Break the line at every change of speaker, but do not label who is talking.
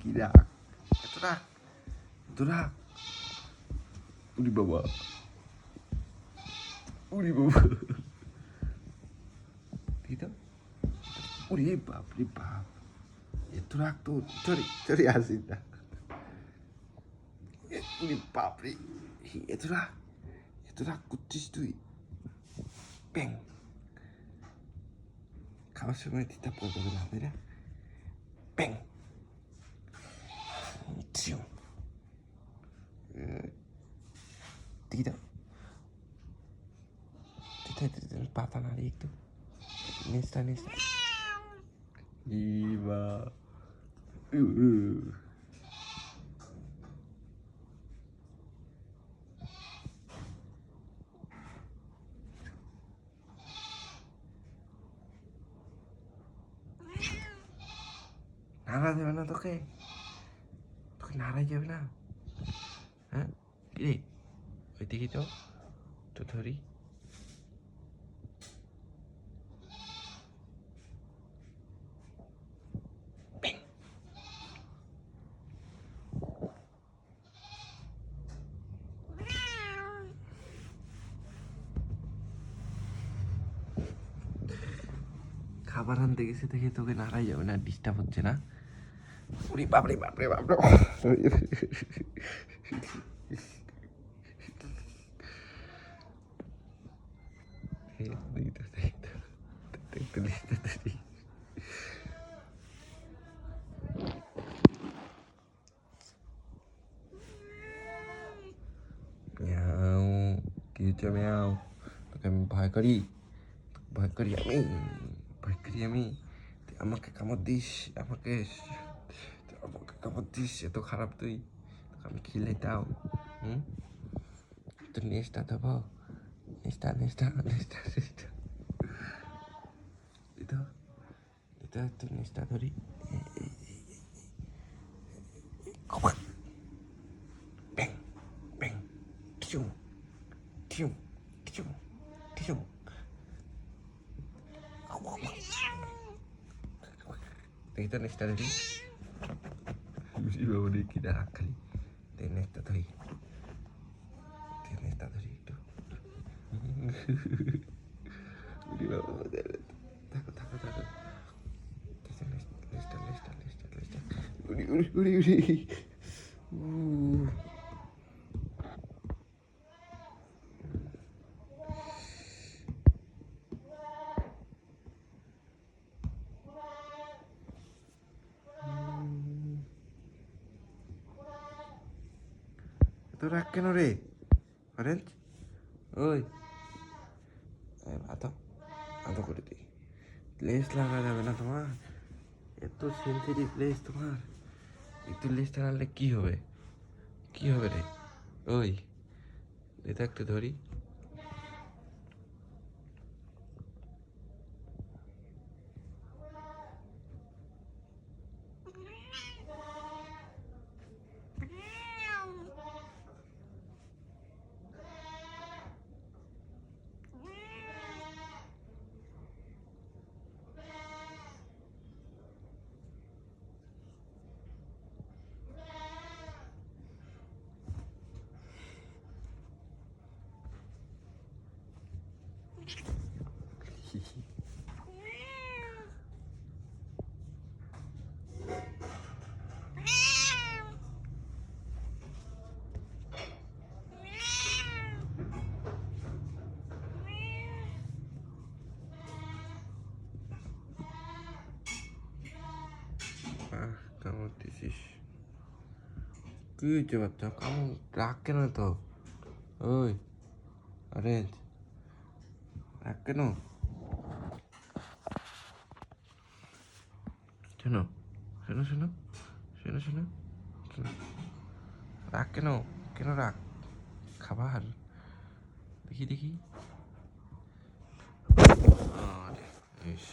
কি রাগ, এত রাগ, এত রাগ। উরি বাবা, উরি বাবা, দেখি তো, উরি বাপ রে বাপ, এত রাগ তো, চলে চলে আসিস না। উরি বাপ রে, এত রাগ করছিস তুই। ব্যাং, খাওয়ার সময় দিতে পড়বে না, তাই না? ব্যাং, দেখি তো, পাতা নাড়ি একটু, নেচটা নেচটা। ইবা নাড়া যাবে না তোকে, তোকে নাড়াই যাবে না। হ্যাঁ কিরে, ওই দেখি তো, তো ধরি। খাবার আনতে গেছে দেখে তোকে নাড়াই যাবে না, ডিস্টার্ব হচ্ছে না। উরি বাপরে বাপরে বাপরে, মিয়াও, কি হচ্ছে মিয়াও? তোকে আমি ভয় করি, ভয় করি আমি, ভয় করি আমি। তুই আমাকে কামড় দিস, আমাকে আমাকে কামড় দিস, এত খারাপ তুই, তোকে আমি খিলে দাও। তোর নেশটা দেবো, নেশটা নেশটা নেশটা নেশটা, এটা এটা তোর নেশটা ধরি। ব্যাং ব্যাং, টিউ টিউ টিউ টিউ, দেখি তো নেশটা ধরি। বাবা কি রাগ খালি, নেশটা ধরি, নেশটা ধরি একটু। থাকো থাকো থাকো, নেশটা নেশটা নেশটা নেশটা, উড়ি উড়ি উড়ি উড়ি। তো রাগ কেন রে অরেঞ্জ? ওই আতো আতো করে দিই, লেস লাগা যাবে না তোমার, এত সেন্সিটিভ লেস তোমার, একটু লেসটা নাড়লে কি হবে, কি হবে রে? ওই এটা একটু ধরি। কামড় দিছিস, কি হয়েছে বাচ্চা? কামড় রাগ কেন তো? ওই অরেঞ্জ, রাগ কেন? শোনো শোনো শোনো শোনো শোনো শোনো, রাগ কেন, কেন রাগ? খাবার দেখি দেখি। আরে ইস।